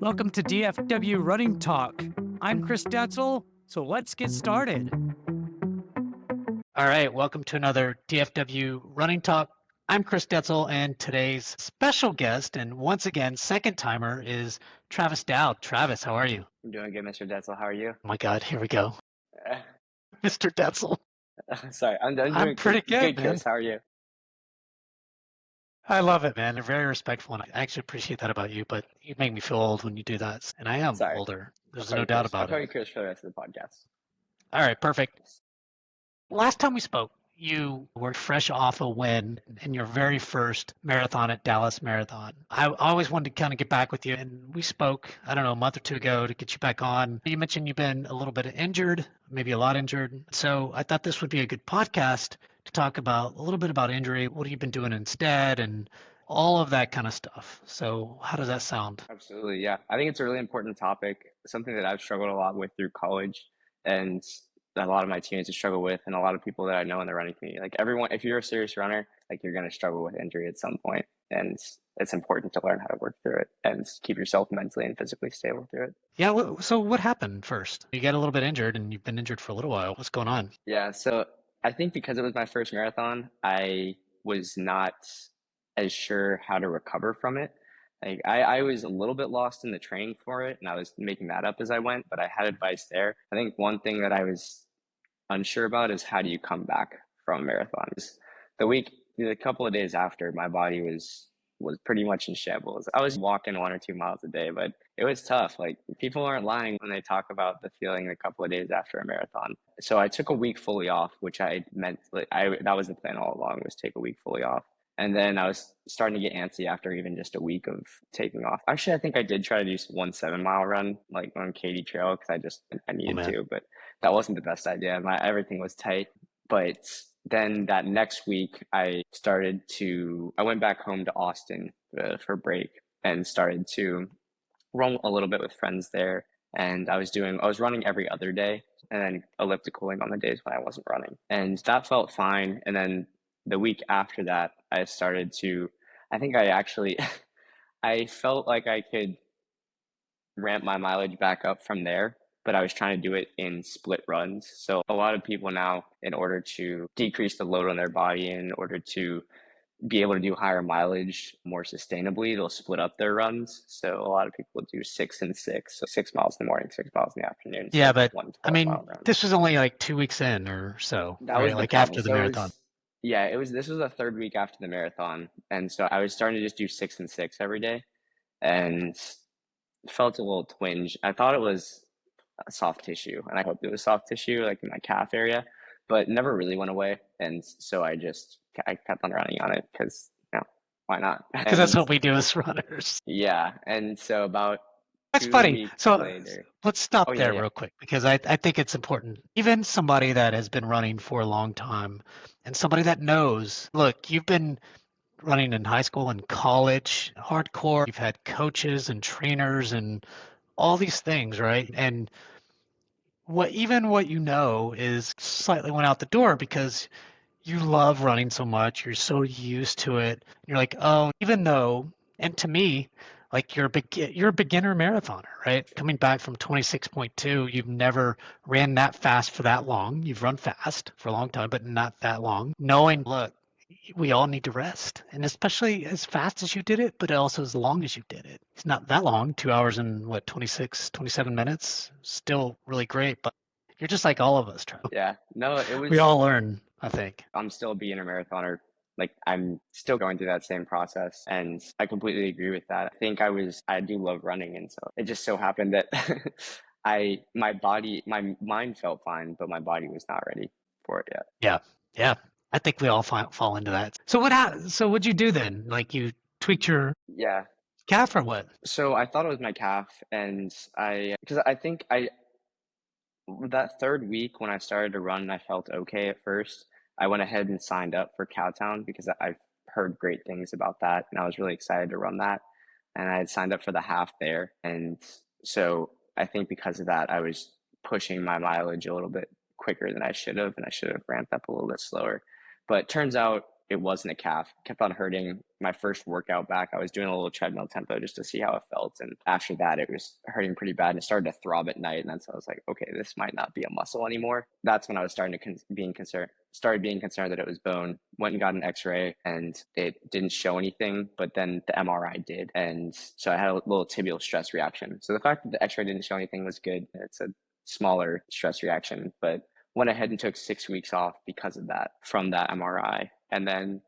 Welcome to DFW Running Talk. I'm Chris Detzel, so let's get started. All right, welcome to another DFW Running Talk. I'm Chris Detzel, and today's special guest, and once again, second timer, is Travis Dowd. Travis, how are you? I'm doing good, Mr. Detzel. How are you? Oh my God, here we go. Mr. Detzel. Sorry, I'm I'm doing pretty good, good, man. Chris. How are you? I love it, man. You're very respectful, and I actually appreciate that about you, but you make me feel old when you do that. And I am Sorry, older. I'll There's call no you doubt Chris. I'll about call it. you Chris for the rest of the podcast. All right, perfect. Last time we spoke, you were fresh off a win in your very first marathon at Dallas Marathon. I always wanted to kind of get back with you, and we spoke, I don't know, a month or two ago to get you back on. You mentioned you've been a little bit injured, maybe a lot injured. So I thought this would be a good podcast to talk about a little bit about injury, what have you been doing instead, and all of that kind of stuff. So how does that sound? Absolutely, yeah. I think it's a really important topic, something that I've struggled a lot with through college, and that a lot of my teammates have struggled with, and a lot of people that I know in the running community. Like everyone, if you're a serious runner, like you're going to struggle with injury at some point, and it's important to learn how to work through it and keep yourself mentally and physically stable through it. Yeah, so what happened first? You got a little bit injured, and you've been injured for a little while. What's going on? Yeah, so I think because it was my first marathon, I was not as sure how to recover from it. Like I was a little bit lost in the training for it, and I was making that up as I went, but I had advice there. I think one thing that I was unsure about is how do you come back from marathons. The week, the couple of days after, my body was pretty much in shambles. I was walking 1 or 2 miles a day, but it was tough. Like people aren't lying when they talk about the feeling a couple of days after a marathon. So I took a week fully off, which I meant like I that was the plan all along, was take a week fully off. And then I was starting to get antsy after even just a week of taking off. Actually, I think I did try to do 1 7 mile run like on Katy Trail because I Oh needed man. to, but that wasn't the best idea. Everything was tight. But then that next week, I went back home to Austin for break and started to run a little bit with friends there. And I was running every other day and then ellipticaling on the days when I wasn't running. And that felt fine. And then the week after that, I think I actually, I felt like I could ramp my mileage back up from there, but I was trying to do it in split runs. So a lot of people now, in order to decrease the load on their body, in order to be able to do higher mileage more sustainably, they'll split up their runs. So a lot of people do 6 and 6, so 6 miles in the morning, 6 miles in the afternoon, instead Yeah, of but one I 12 mile mean, run. this was only like 2 weeks in or so, That right? was the Like problem. after the So marathon. this was the third week after the marathon. And so I was starting to just do 6 and 6 every day and felt a little twinge. I thought it was soft tissue, and I hoped it was soft tissue, like in my calf area, but it never really went away. And so I kept on running on it because why not? Because that's And what we do as runners. yeah, and so about That's two funny. weeks So later, let's oh stop yeah, there yeah, real quick because I think it's important. Even somebody that has been running for a long time and somebody that knows, look, you've been running in high school and college, hardcore. You've had coaches and trainers and all these things, right? And what you know is slightly went out the door because you love running so much, you're so used to it. You're like, oh, even though, and to me, like you're a beginner marathoner, right? Coming back from 26.2, you've never ran that fast for that long. You've run fast for a long time, but not that long. Knowing, look, we all need to rest, and especially as fast as you did it, but also as long as you did it. It's not that long, 2 hours and what, 26, 27 minutes. Still really great, but you're just like all of us, Trev. yeah. No, We all learn, I think. I'm still a beginner marathoner. Like I'm still going through that same process, and I completely agree with that. I do love running, and so it just so happened that my mind felt fine, but my body was not ready for it yet. Yeah, yeah. I think we all fall into that. So so what'd you do then? Like you tweaked your Yeah. calf or what? So I thought it was my calf, and because I think that third week when I started to run, I felt okay at first. I went ahead and signed up for Cowtown because I've heard great things about that, and I was really excited to run that. And I had signed up for the half there, and so I think because of that, I was pushing my mileage a little bit quicker than I should have, and I should have ramped up a little bit slower. But turns out it wasn't a calf. It kept on hurting. My first workout back, I was doing a little treadmill tempo just to see how it felt. And after that, it was hurting pretty bad and it started to throb at night. And that's when I was like, okay, this might not be a muscle anymore. That's when I was starting to started being concerned that it was bone. Went and got an x-ray and it didn't show anything, but then the MRI did. And so I had a little tibial stress reaction. So the fact that the x-ray didn't show anything was good. It's a smaller stress reaction, but went ahead and took 6 weeks off because of that from that MRI. And then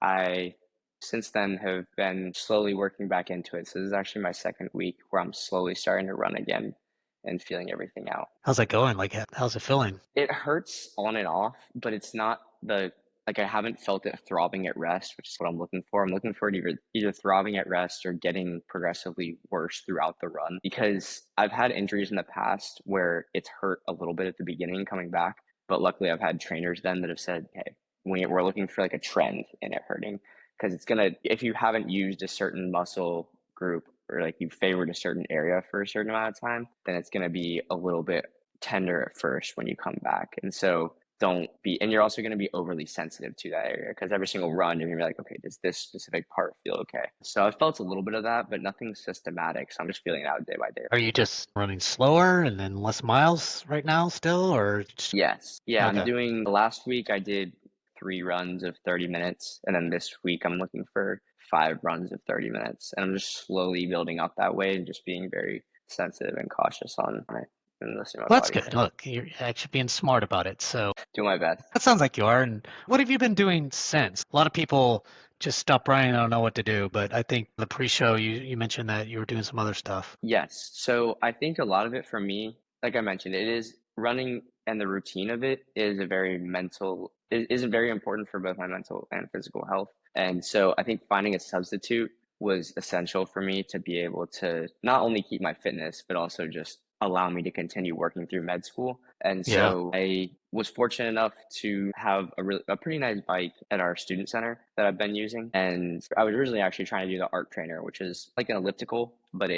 I, since then, have been slowly working back into it. So this is actually my second week where I'm slowly starting to run again and feeling everything out. How's that going? Like, how's it feeling? It hurts on and off, but it's not like I haven't felt it throbbing at rest, which is what I'm looking for. I'm looking for it either throbbing at rest or getting progressively worse throughout the run because I've had injuries in the past where it's hurt a little bit at the beginning coming back. But luckily, I've had trainers then that have said, hey, we're looking for like a trend in it hurting because if you haven't used a certain muscle group or like you favored a certain area for a certain amount of time, then it's going to be a little bit tender at first when you come back. And so and you're also going to be overly sensitive to that area because every single run, you're going to be like, okay, does this specific part feel okay? So I felt a little bit of that, but nothing systematic. So I'm just feeling it out day by day. Are you just running slower and then less miles right now still, or? Yes. Yeah, I'm Okay. doing, last week I did 3 runs of 30 minutes. And then this week I'm looking for 5 runs of 30 minutes. And I'm just slowly building up that way and just being very sensitive and cautious on it and listening to Well, my that's body. good. Look, you're actually being smart about it. So Do my best. that sounds like you are. And what have you been doing since? A lot of people just stop running and don't know what to do. But I think the pre-show, you mentioned that you were doing some other stuff. Yes. So I think a lot of it for me, like I mentioned, it is running and the routine of it is it is very important for both my mental and physical health. And so I think finding a substitute was essential for me to be able to not only keep my fitness, but also just allow me to continue working through med school. And Yeah. so I was fortunate enough to have a pretty nice bike at our student center that I've been using. And I was originally actually trying to do the art trainer, which is like an elliptical, but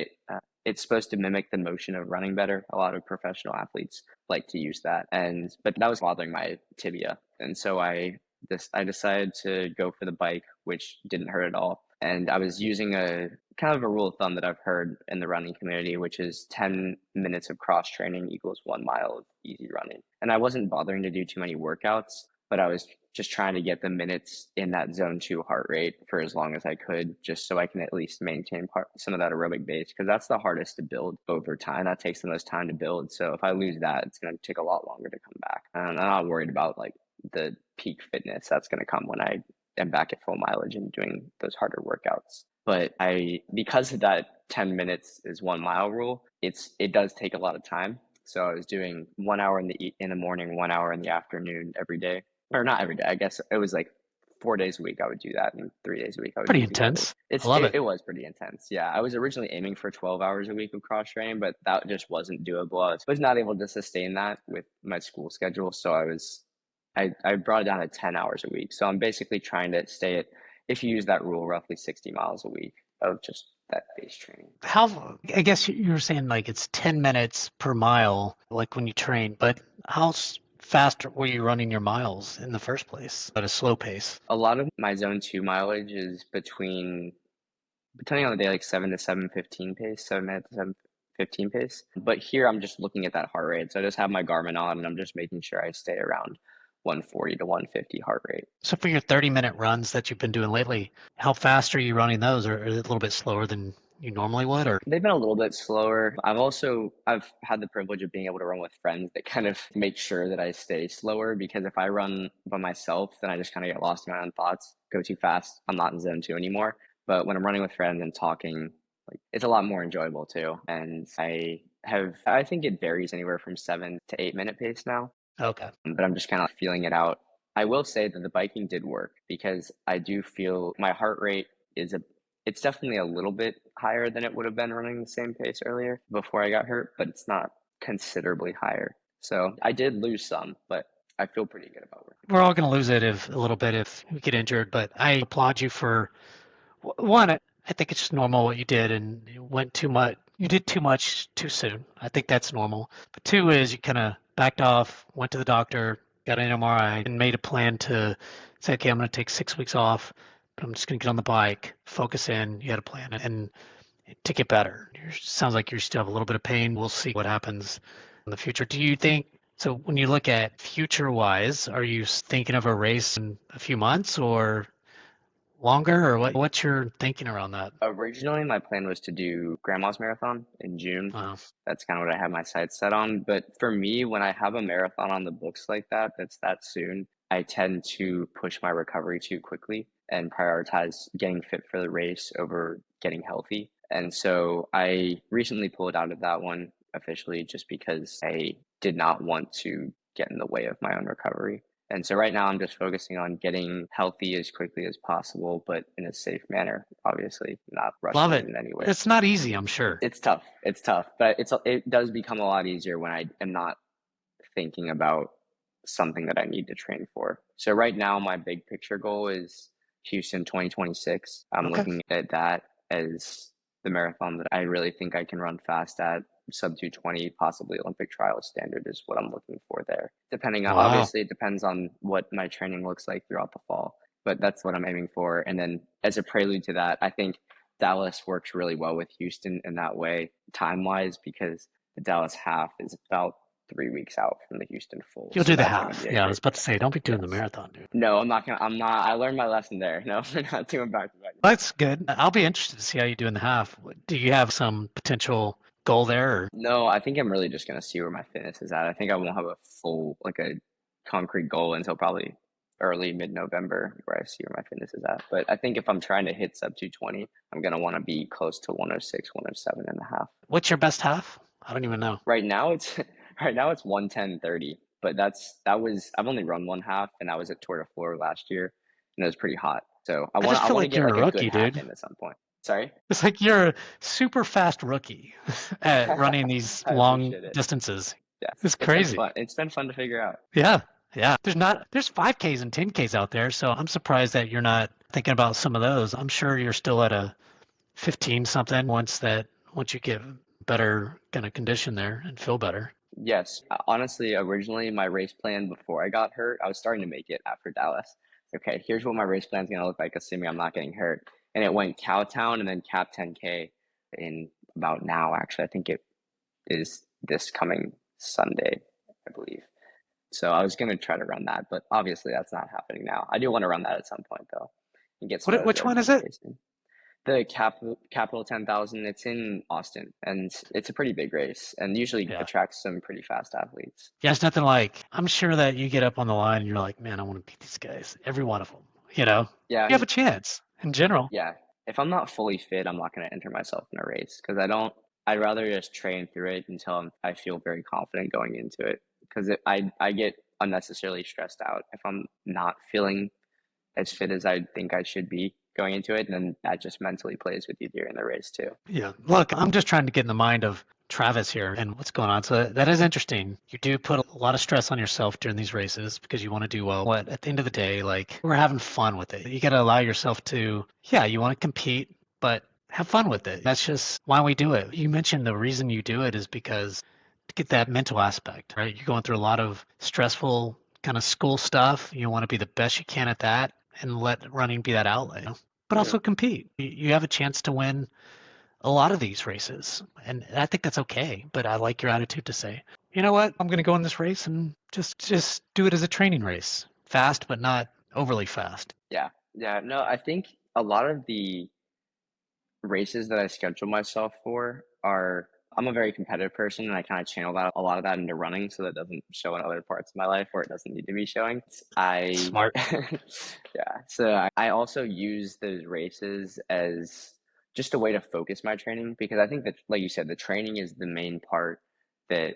it's supposed to mimic the motion of running better. A lot of professional athletes like to use that. But that was bothering my tibia. And so I decided to go for the bike, which didn't hurt at all. And I was using a kind of a rule of thumb that I've heard in the running community, which is 10 minutes of cross training equals 1 mile of easy running. And I wasn't bothering to do too many workouts, but I was just trying to get the minutes in that zone 2 heart rate for as long as I could, just so I can at least maintain some of that aerobic base, because that's the hardest to build over time. That takes the most time to build. So if I lose that, it's going to take a lot longer to come back. And I'm not worried about like the peak fitness that's going to come when I am back at full mileage and doing those harder workouts. But because of that 10 minutes is 1 mile rule, it does take a lot of time. So I was doing 1 hour in the morning, 1 hour in the afternoon every day, or not every day. I guess it was like 4 days a week I would do that, and 3 days a week I would Pretty do the other. intense. I love it. It was pretty intense. Yeah, I was originally aiming for 12 hours a week of cross training, but that just wasn't doable. I was not able to sustain that with my school schedule, so I brought it down to 10 hours a week. So I'm basically trying to stay at, if you use that rule, roughly 60 miles a week of just that base training. I guess you were saying like it's 10 minutes per mile, like when you train, but how fast were you running your miles in the first place at a slow pace? A lot of my zone 2 mileage is depending on the day, like 7 to 7:15 pace, 7 minutes to 7:15 pace. But here I'm just looking at that heart rate. So I just have my Garmin on and I'm just making sure I stay around 140 to 150 heart rate. So for your 30-minute runs that you've been doing lately, how fast are you running those? Or is it a little bit slower than you normally would? Or They've been a little bit slower. I've had the privilege of being able to run with friends that kind of make sure that I stay slower, because if I run by myself, then I just kind of get lost in my own thoughts, go too fast. I'm not in zone 2 anymore. But when I'm running with friends and talking, like, it's a lot more enjoyable too. And I think it varies anywhere from 7 to 8 minute pace now, okay. but I'm just kind of feeling it out. I will say that the biking did work because I do feel my heart rate it's definitely a little bit higher than it would have been running the same pace earlier before I got hurt, but it's not considerably higher. So I did lose some, but I feel pretty good about it. We're all going to lose it a little bit if we get injured, but I applaud you for one. I think it's just normal what you did, and you went too much. You did too much too soon. I think that's normal. But two is you kind of backed off, went to the doctor, got an MRI, and made a plan to say, okay, I'm going to take 6 weeks off, but I'm just going to get on the bike, focus in. You had a plan and to get better. Sounds like you still have a little bit of pain. We'll see what happens in the future. Do you think so? When you look at future wise, are you thinking of a race in a few months or longer, or what's your thinking around that? Originally, my plan was to do Grandma's Marathon in June. Uh, That's kind of what I had my sights set on. But for me, when I have a marathon on the books like that, that's that soon, I tend to push my recovery too quickly and prioritize getting fit for the race over getting healthy. And so I recently pulled out of that one officially just because I did not want to get in the way of my own recovery. And so right now I'm just focusing on getting healthy as quickly as possible, but in a safe manner, obviously, not Love rushing it it. in any way. It's not easy, I'm sure. It's tough. It's tough, but it does become a lot easier when I am not thinking about something that I need to train for. So right now my big picture goal is Houston 2026. I'm Okay. looking at that as the marathon that I really think I can run fast at. Sub 220, possibly Olympic trial standard is what I'm looking for there. Depending on, Wow. obviously, it depends on what my training looks like throughout the fall, but that's what I'm aiming for. And then as a prelude to that, I think Dallas works really well with Houston in that way, time wise, because the Dallas half is about 3 weeks out from the Houston full. You'll So do the that's going to half. be a Yeah, I was great about to say, test. don't be doing the Yes. marathon, dude. No, I'm not going to, I'm not, I learned my lesson there. No, we're not doing back to back. That's good. I'll be interested to see how you do in the half. Do you have some potential goal there? Or? No, I think I'm really just going to see where my fitness is at. I think I won't have a full, like a concrete goal until probably early mid-November where I see where my fitness is at. But I think if I'm trying to hit sub 220, I'm going to want to be close to 106, 107 and a half. What's your best half? I don't even know. Right now it's right now it's 110.30, but I've only run one half and I was at Tour de Flor last year and it was pretty hot. So I just I feel want to like get you're a like a good rookie, half dude. in at some point. Sorry? It's like you're a super fast rookie at running these I long appreciate it. distances. Yes. It's It's been crazy. fun. It's been fun to figure out. Yeah. Yeah. There's 5Ks and 10Ks out there, so I'm surprised that you're not thinking about some of those. I'm sure you're still at a 15 something once you get better kind of condition there and feel better. Yes. Honestly, originally my race plan before I got hurt, I was starting to make it after Dallas. Okay, here's what my race plan is going to look like, assuming I'm not getting hurt. And it went Cowtown and then Cap 10K in about now, actually. I think it is this coming Sunday, I believe. So I was going to try to run that, but obviously that's not happening now. I do want to run that at some point, though, and get some of those Which one is road it? racing. The Capital 10,000, it's in Austin, and it's a pretty big race, and usually Yeah. attracts some pretty fast athletes. Yeah, it's nothing like, I'm sure that you get up on the line and you're like, man, I want to beat these guys, every one of them. You know, Yeah, you have a chance in general. yeah. If I'm not fully fit, I'm not going to enter myself in a race because I don't. I'd rather just train through it until I feel very confident going into it because I get unnecessarily stressed out if I'm not feeling as fit as I think I should be going into it, and then that just mentally plays with you during the race too. Yeah. Look, I'm just trying to get in the mind of Travis here and what's going on. So that is interesting. You do put a lot of stress on yourself during these races because you want to do well. But at the end of the day, like we're having fun with it. You got to allow yourself to, yeah, you want to compete, but have fun with it. That's just why we do it. You mentioned the reason you do it is because to get that mental aspect, right? You're going through a lot of stressful kind of school stuff. You want to be the best you can at that and let running be that outlet, but True. also compete. You have a chance to win a lot of these races. And I think that's okay. But I like your attitude to say, you know what, I'm going to go in this race and just do it as a training race. Fast, but not overly fast. Yeah, yeah. No, I think a lot of the races that I schedule myself for are I'm a very competitive person and I kind of channel that a lot of that into running so that doesn't show in other parts of my life where it doesn't need to be showing. I Smart. yeah, so I also use those races as just a way to focus my training because I think that like you said the training is the main part that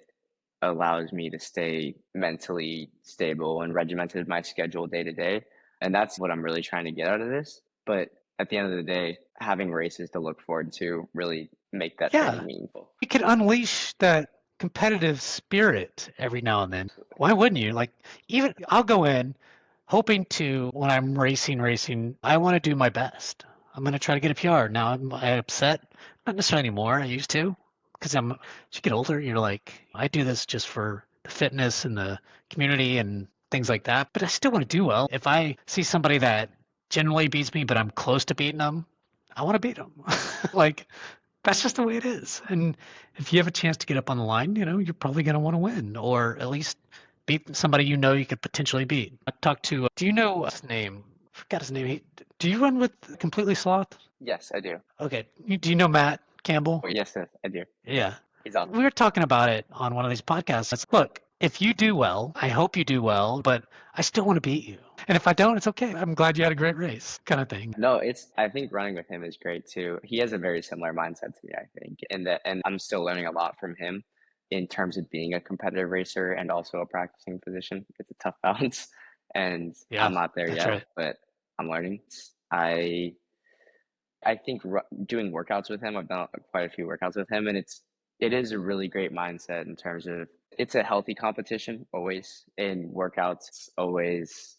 allows me to stay mentally stable and regimented my schedule day to day. And that's what I'm really trying to get out of this. But at the end of the day, having races to look forward to really make that Yeah. training meaningful. You could unleash that competitive spirit every now and then. Why wouldn't you? Like, even I'll go in hoping to, when I'm racing, I want to do my best. I'm going to try to get a PR. Now, am I upset? Not necessarily anymore. I used to. Because as you get older, you're like, I do this just for the fitness and the community and things like that. But I still want to do well. If I see somebody that generally beats me, but I'm close to beating them, I want to beat them. Like that's just the way it is. And if you have a chance to get up on the line, you're probably going to want to win or at least beat somebody you could potentially beat. I talked to, do you know his name? I forgot his name. Do you run with Completely Sloth? Yes, I do. Okay. Do you know Matt Campbell? Oh, yes, yes, I do. Yeah. He's awesome. We were talking about it on one of these podcasts. It's, look, if you do well, I hope you do well, but I still want to beat you. And if I don't, it's okay. I'm glad you had a great race, kind of thing. No, I think running with him is great too. He has a very similar mindset to me, I think, and I'm still learning a lot from him in terms of being a competitive racer and also a practicing physician. It's a tough balance, and Yeah, I'm not there that's yet, right. but I'm learning. I I think doing workouts with him, I've done quite a few workouts with him, and it is a really great mindset in terms of it's a healthy competition always in workouts. It's always,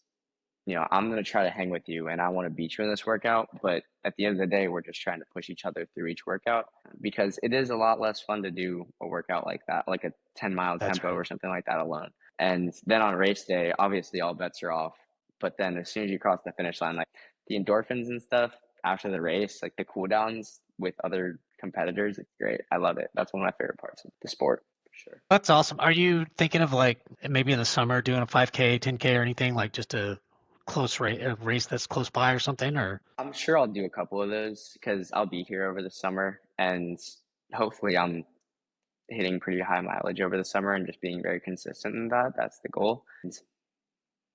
I'm going to try to hang with you and I want to beat you in this workout. But at the end of the day, we're just trying to push each other through each workout because it is a lot less fun to do a workout like that, like a 10-mile That's tempo right. or something like that alone. And then on race day, obviously all bets are off. But then as soon as you cross the finish line, like the endorphins and stuff after the race, like the cool downs with other competitors, it's great. I love it. That's one of my favorite parts of the sport for sure. That's awesome. Are you thinking of like maybe in the summer doing a 5K, 10K or anything like just a race that's close by or something? Or I'm sure I'll do a couple of those because I'll be here over the summer and hopefully I'm hitting pretty high mileage over the summer and just being very consistent in that. That's the goal. And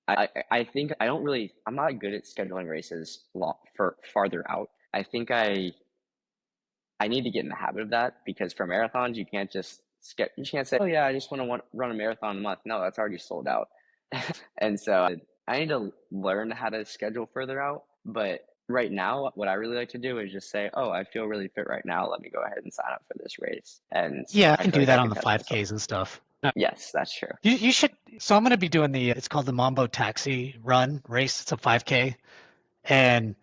I think I'm not good at scheduling races for farther out. I think I need to get in the habit of that because for marathons you can't say, oh yeah, I just want to run a marathon a month. No, that's already sold out. And so I need to learn how to schedule further out. But right now, what I really like to do is just say, oh, I feel really fit right now. Let me go ahead and sign up for this race. And yeah, I I can feel do like that I on can the test myself. 5Ks and stuff. No, Yes, that's true. you should. So I'm going to be doing it's called the Mambo Taxi Run race. It's a 5K. And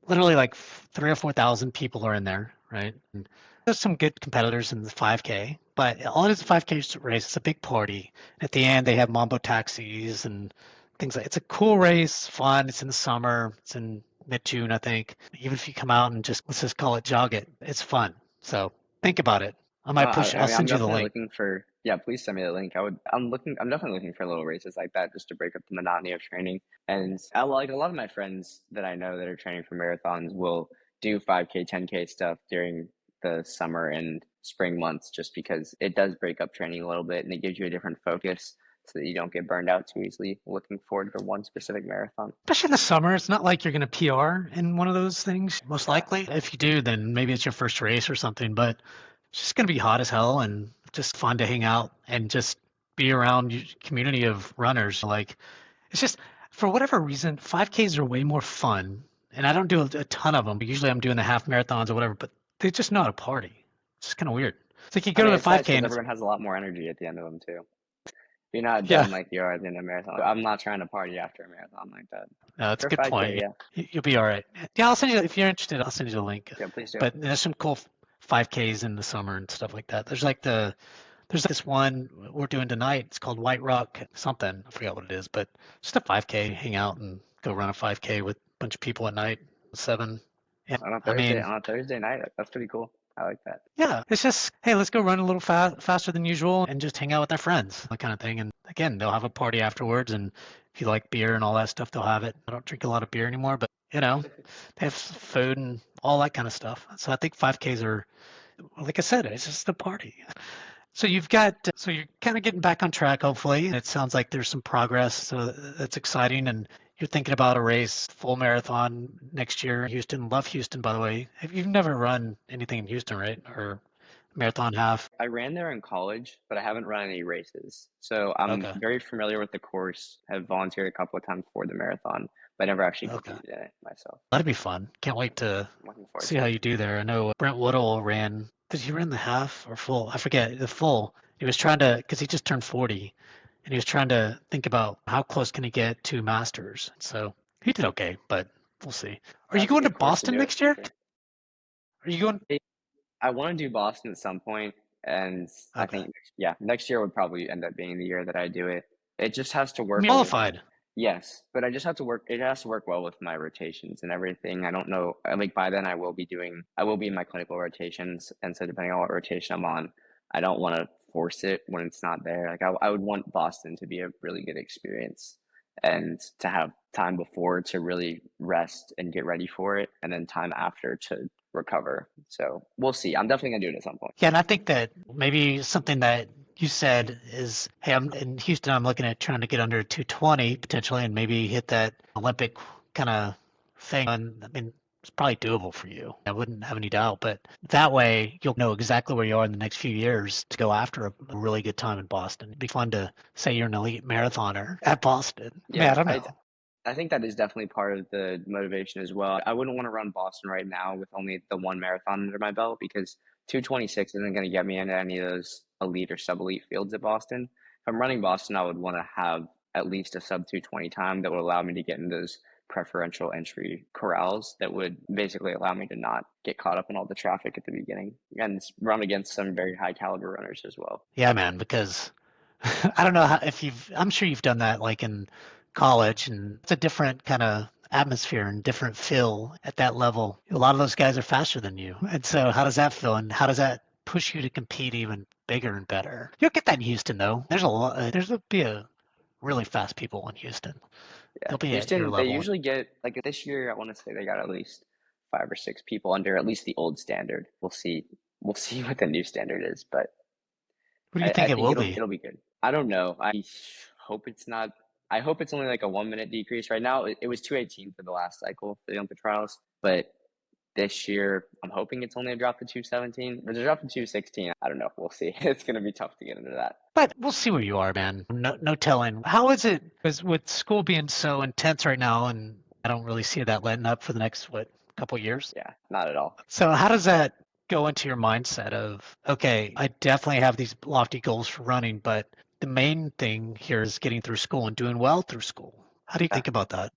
literally like 3 or 4 thousand people are in there, right? And there's some good competitors in the 5K, but all it is a 5K race. It's a big party. At the end, they have Mambo taxis and things like. It's a cool race, fun. It's in the summer. It's in mid-June, I think. Even if you come out and just let's just call it jog it, it's fun. So think about it. I No, might push. I I'll mean, I'm send you the definitely link. looking for, yeah, please send me the link. I'm definitely looking for little races like that just to break up the monotony of training. And I like a lot of my friends that I know that are training for marathons will do 5K, 10K stuff during the summer and spring months just because it does break up training a little bit and it gives you a different focus so that you don't get burned out too easily looking forward to one specific marathon. Especially in the summer, it's not like you're going to PR in one of those things. Most Yeah. likely, if you do, then maybe it's your first race or something. But it's just going to be hot as hell and just fun to hang out and just be around your community of runners. Like it's just for whatever reason, 5Ks are way more fun. And I don't do a ton of them, but usually I'm doing the half marathons or whatever. But they're just not a party. It's just kind of weird. It's like you I go to mean, the it's nice 5K because and it's everyone has a lot more energy at the end of them too. You're not yeah, done like you are at the end of a marathon. I'm not trying to party after a marathon like that. no, that's a For good 5K, point. yeah. You'll be all right. Yeah, I'll send you if you're interested. I'll send you the link. Yeah, please do. But there's some cool 5Ks in the summer and stuff like that. There's this one we're doing tonight. It's called White Rock something. I forgot what it is, but just a 5K. Hang out and go run a 5K with a bunch of people at night. 7. Yeah, I mean, On a Thursday night, that's pretty cool. I like that. yeah, it's just, hey, let's go run a little faster than usual and just hang out with our friends, that kind of thing. And again, they'll have a party afterwards. And if you like beer and all that stuff, they'll have it. I don't drink a lot of beer anymore, but they have food and all that kind of stuff. So I think 5Ks are, like I said, it's just a party. So you're kind of getting back on track, hopefully. And it sounds like there's some progress. So that's exciting. And you're thinking about a race, full marathon next year in Houston. Love Houston, by the way. You've never run anything in Houston, right? Or marathon half? I ran there in college, but I haven't run any races. So I'm Okay. very familiar with the course. I've volunteered a couple of times for the marathon, but I never actually Okay. competed in it myself. That'd be fun. Can't wait to I'm looking forward see to how it. you do there. I know Brent Woodall did he run the half or full? I forget, the full. He was trying to, because he just turned 40, and he was trying to think about how close can he get to Masters. So he did okay, but we'll see. Are you That's a going to good course to Boston do it next for year? sure. Are you going? I want to do Boston at some point, and I Okay. think, yeah, next year would probably end up being the year that I do it. It just has to I'm work well with, qualified. yes, but I just have to work, it has to work well with my rotations and everything. I don't know, like by then I will be in my clinical rotations. And so depending on what rotation I'm on, I don't want to force it when it's not there. Like I would want Boston to be a really good experience and to have time before to really rest and get ready for it, and then time after to recover. So we'll see. I'm definitely gonna do it at some point. Yeah, and I think that maybe something that you said is, hey, I'm in Houston, I'm looking at trying to get under 220 potentially and maybe hit that Olympic kind of thing. And I mean, it's probably doable for you. I wouldn't have any doubt, but that way you'll know exactly where you are in the next few years to go after a really good time in Boston. It'd be fun to say you're an elite marathoner at Boston. I mean, I Yeah, don't know. I think that is definitely part of the motivation as well. I wouldn't want to run Boston right now with only the one marathon under my belt, because 226 isn't going to get me into any of those elite or sub elite fields at Boston. If I'm running Boston, I would want to have at least a sub 220 time that would allow me to get in those preferential entry corrals that would basically allow me to not get caught up in all the traffic at the beginning and run against some very high caliber runners as well. Yeah, man, because I don't know how, if I'm sure you've done that like in college, and it's a different kind of atmosphere and different feel at that level. A lot of those guys are faster than you. And so how does that feel? And how does that push you to compete even bigger and better? You'll get that in Houston though. There's a lot, there'll be a really fast people in Houston. Yeah, They'll be at your Houston, they level. usually get like this year. I want to say they got at least 5 or 6 people under at least the old standard. We'll see. We'll see what the new standard is, but What do you I think it think will be? it'll be good. I don't know. I hope it's not. I hope it's only like a 1 minute decrease. Right now, it was 218 for the last cycle for the Olympic trials, but this year I'm hoping it's only a drop to 217. But a drop to 216, I don't know. We'll see. It's gonna be tough to get into that. But we'll see where you are, man. No, no telling. How is it? Because with school being so intense right now, and I don't really see that letting up for the next couple years. Yeah, not at all. So how does that go into your mindset of, okay, I definitely have these lofty goals for running, but the main thing here is getting through school and doing well through school. How do you Yeah. think about that?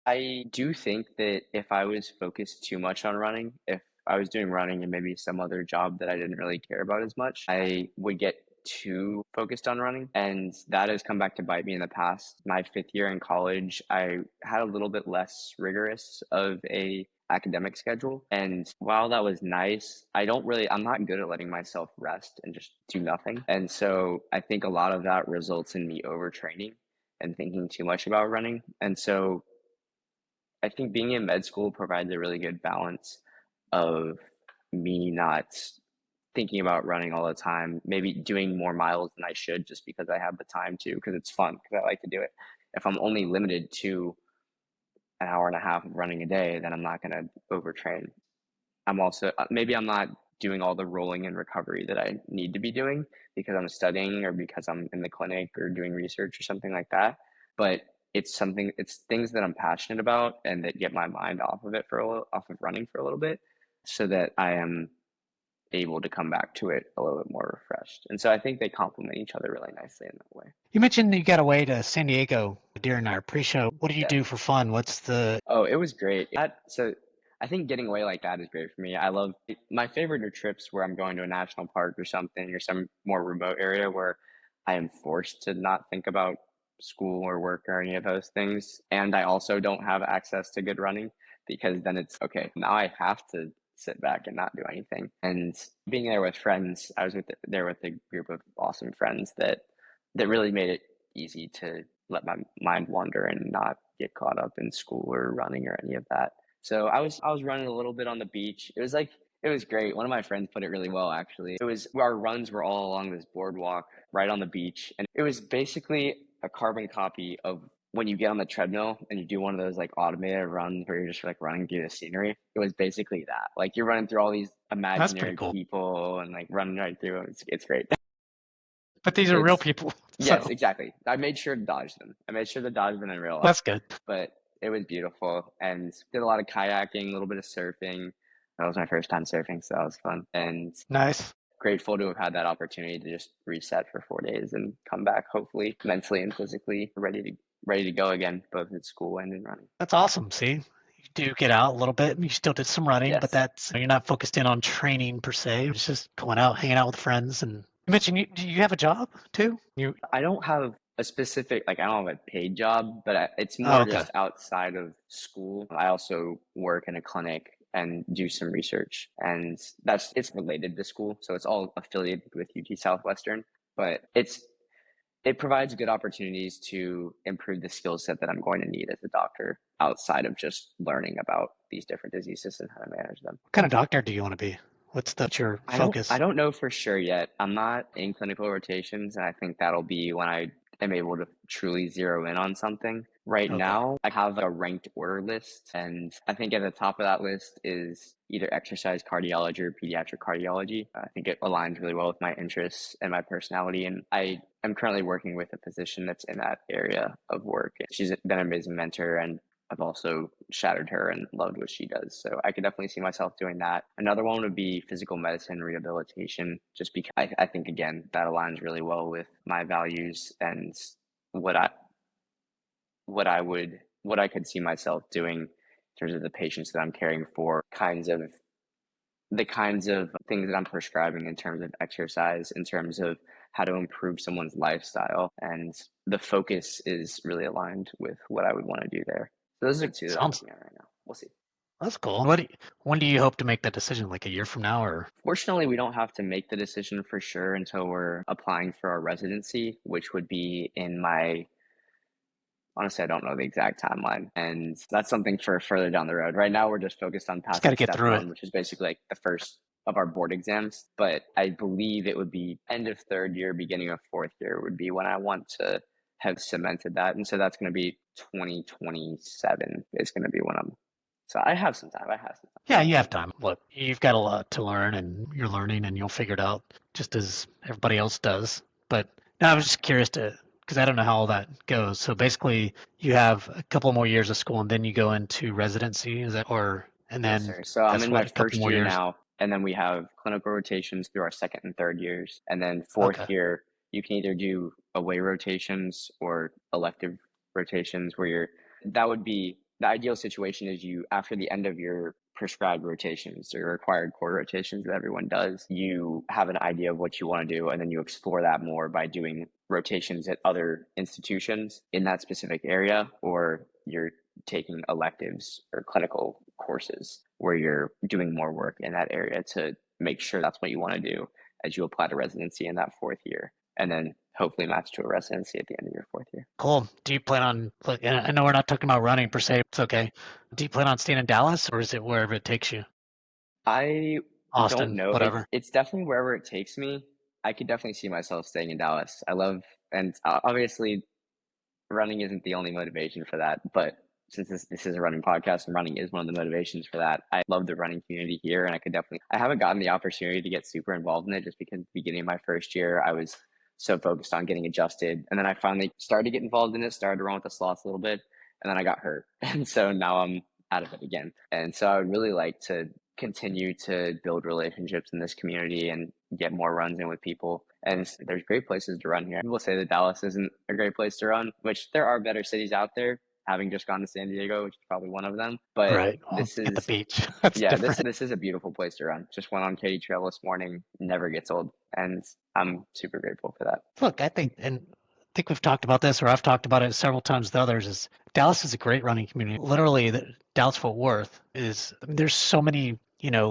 I do think that if I was focused too much on running, if I was doing running and maybe some other job that I didn't really care about as much, I would get too focused on running. And that has come back to bite me in the past. My 5th year in college, I had a little bit less rigorous of a academic schedule. And while that was nice, I'm not good at letting myself rest and just do nothing. And so I think a lot of that results in me overtraining and thinking too much about running. And so I think being in med school provides a really good balance of me not thinking about running all the time, maybe doing more miles than I should just because I have the time to, because it's fun, because I like to do it. If I'm only limited to an hour and a half of running a day, then I'm not going to overtrain. I'm also, maybe I'm not doing all the rolling and recovery that I need to be doing because I'm studying or because I'm in the clinic or doing research or something like that. But it's things that I'm passionate about and that get my mind off of it off of running for a little bit so that I am able to come back to it a little bit more refreshed. And so I think they complement each other really nicely in that way. You mentioned you got away to San Diego during our pre-show. What do you Yeah. do for fun? What's the Oh, it was great. So I think getting away like that is great for me. I love my favorite are trips where I'm going to a national park or something or some more remote area where I am forced to not think about school or work or any of those things. And I also don't have access to good running because then it's okay, now I have to sit back and not do anything. And being there with friends, I was there with a group of awesome friends that really made it easy to let my mind wander and not get caught up in school or running or any of that. So I was running a little bit on the beach. It was great. One of my friends put it really well actually. It was our runs were all along this boardwalk right on the beach, and it was basically a carbon copy of when you get on the treadmill and you do one of those like automated runs where you're just like running through the scenery. It was basically that. Like you're running through all these That's pretty imaginary cool. people and like running right through them. It's great. But these are real It's people. Yes, So exactly. I made sure to dodge them. I made sure to dodge them in real life, that's good. but it was beautiful and did a lot of kayaking, a little bit of surfing. That was my first time surfing, so that was fun. And Nice. grateful to have had that opportunity to just reset for 4 days and come back hopefully mentally and physically ready to go again, both in school and in running. That's awesome. See, you do get out a little bit. You still did some running, but Yes. you're not focused in on training per se. It's just going out, hanging out with friends. And you mentioned do you have a job too? You I don't have a specific, like I don't have a paid job, but it's Oh, more okay. just outside of school. I also work in a clinic and do some research, and it's related to school, so it's all affiliated with UT Southwestern. But it provides good opportunities to improve the skill set that I'm going to need as a doctor outside of just learning about these different diseases and how to manage them. What kind of doctor do you want to be? What's your I focus? don't know for sure yet. I'm not in clinical rotations, and I think that'll be when I am able to truly zero in on something. Right Okay. now, I have a ranked order list, and I think at the top of that list is either exercise cardiology or pediatric cardiology. I think it aligns really well with my interests and my personality, and I am currently working with a physician that's in that area of work. She's been an amazing mentor, and I've also shattered her and loved what she does. So I could definitely see myself doing that. Another one would be physical medicine rehabilitation, just because I think, again, that aligns really well with my values and what I what I could see myself doing in terms of the patients that I'm caring for, the kinds of things that I'm prescribing in terms of exercise, in terms of how to improve someone's lifestyle. And the focus is really aligned with what I would want to do there. So those are two that I'm Sounds looking at right now. We'll see. that's cool. When do you hope to make that decision? Like a year from now, or? Fortunately, we don't have to make the decision for sure until we're applying for our residency, which would be in my honestly, I don't know the exact timeline. And that's something for further down the road. Right now, we're just focused on Just got passing to get step through it. one, which is basically like the first of our board exams. But I believe it would be end of third year, beginning of fourth year would be when I want to have cemented that. And so that's going to be 2027 is going to be when I'm. So I have some time. I have some Yeah, you have time. Look, you've got a lot to learn, and you're learning, and you'll figure it out just as everybody else does. But now I was just curious because I don't know how all that goes. So basically, you have a couple more years of school, and then you go into residency. Is that, or and Yes, then sir. So I'm that's in my what, a couple first more year years? now, and then we have clinical rotations through our second and third years. And then fourth Okay. year, you can either do away rotations or elective rotations where that would be the ideal situation is you, after the end of your prescribed rotations or required core rotations that everyone does, you have an idea of what you want to do, and then you explore that more by doing rotations at other institutions in that specific area, or you're taking electives or clinical courses where you're doing more work in that area to make sure that's what you want to do as you apply to residency in that fourth year, and then hopefully match to a residency at the end of your fourth year. Cool. Do you plan on, like, and I know we're not talking about running per se, it's okay. Do you plan on staying in Dallas, or is it wherever it takes you? I don't Austin, know. whatever. It's definitely wherever it takes me. I could definitely see myself staying in Dallas. I love, and obviously running isn't the only motivation for that, but since this is a running podcast and running is one of the motivations for that, I love the running community here. And I haven't gotten the opportunity to get super involved in it just because at the beginning of my first year, I was so focused on getting adjusted. And then I finally started to get involved in it, started to run with the slots a little bit, and then I got hurt. And so now I'm out of it again. And so I would really like to continue to build relationships in this community and get more runs in with people. And there's great places to run here. People say that Dallas isn't a great place to run, which there are better cities out there, having just gone to San Diego, which is probably one of them. But Right. Well, this at the is, beach. That's yeah, different. this is a beautiful place to run. Just went on Katy Trail this morning, never gets old. And I'm super grateful for that. Look, I think we've talked about this, or I've talked about it several times with others, is Dallas is a great running community. Literally, Dallas Fort Worth is, I mean, there's so many,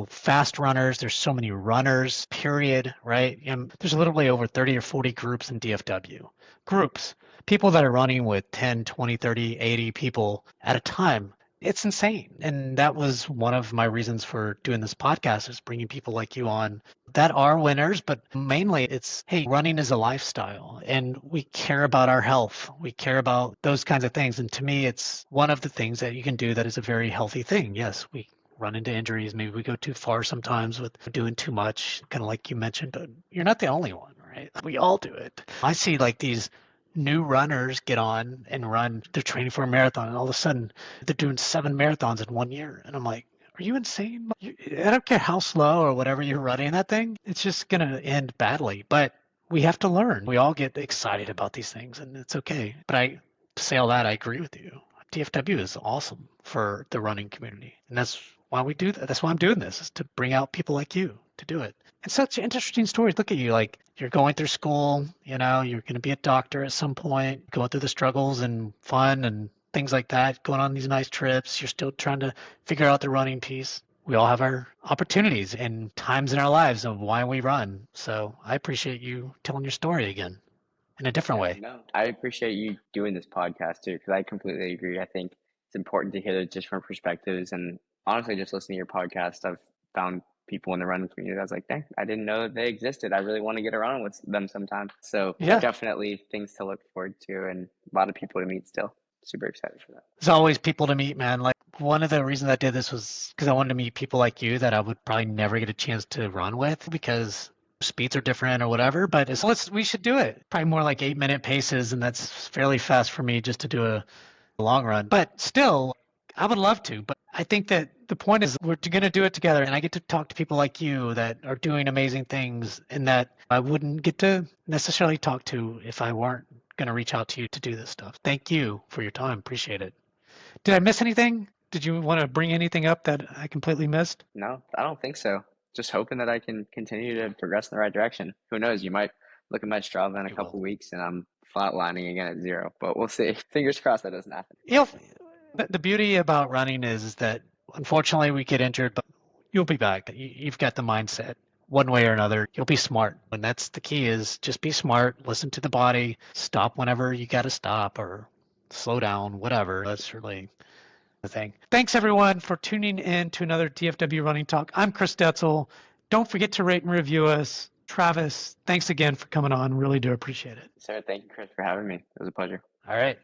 fast runners. There's so many runners, period, right? And there's literally over 30 or 40 groups in DFW. Groups. People that are running with 10, 20, 30, 80 people at a time. It's insane. And that was one of my reasons for doing this podcast is bringing people like you on that are winners, but mainly it's, hey, running is a lifestyle and we care about our health. We care about those kinds of things. And to me, it's one of the things that you can do that is a very healthy thing. Yes, we run into injuries. Maybe we go too far sometimes with doing too much, kind of like you mentioned, but you're not the only one, right? We all do it. I see like these new runners get on and run, they're training for a marathon, and all of a sudden they're doing 7 marathons in 1 year. And I'm like, are you insane? I don't care how slow or whatever you're running that thing, it's just going to end badly. But we have to learn. We all get excited about these things, and it's okay. But to say all that, I agree with you. DFW is awesome for the running community. And that's why we do that. That's why I'm doing this, is to bring out people like you to do it. And such interesting stories. Look at you, like you're going through school, you're going to be a doctor at some point, going through the struggles and fun and things like that, going on these nice trips. You're still trying to figure out the running piece. We all have our opportunities and times in our lives of why we run. So I appreciate you telling your story again in a different Yeah, way. no, I appreciate you doing this podcast too, because I completely agree. I think it's important to hear the different perspectives. And honestly, just listening to your podcast, I've found people in the running community. I was like, dang, I didn't know they existed. I really want to get around with them sometime. So Yeah. definitely things to look forward to and a lot of people to meet still. Super excited for that. There's always people to meet, man. Like one of the reasons I did this was because I wanted to meet people like you that I would probably never get a chance to run with because speeds are different or whatever. But we should do it. Probably more like 8 minute paces, and that's fairly fast for me just to do a long run. But still, I would love to. But I think that the point is we're going to do it together, and I get to talk to people like you that are doing amazing things and that I wouldn't get to necessarily talk to if I weren't going to reach out to you to do this stuff. Thank you for your time. Appreciate it. Did I miss anything? Did you want to bring anything up that I completely missed? No, I don't think so. Just hoping that I can continue to progress in the right direction. Who knows? You might look at my Strava in a You will. couple weeks and I'm flatlining again at zero, but we'll see. Fingers crossed that doesn't happen. You know, the beauty about running is that unfortunately we get injured, but you'll be back. You've got the mindset. One way or another, you'll be smart. And that's the key is just be smart, listen to the body, stop whenever you got to stop or slow down, whatever. That's really the thing. Thanks everyone for tuning in to another DFW Running Talk. I'm Chris Detzel. Don't forget to rate and review us. Travis, thanks again for coming on. Really do appreciate it. Sarah, thank you, Chris, for having me. It was a pleasure. All right.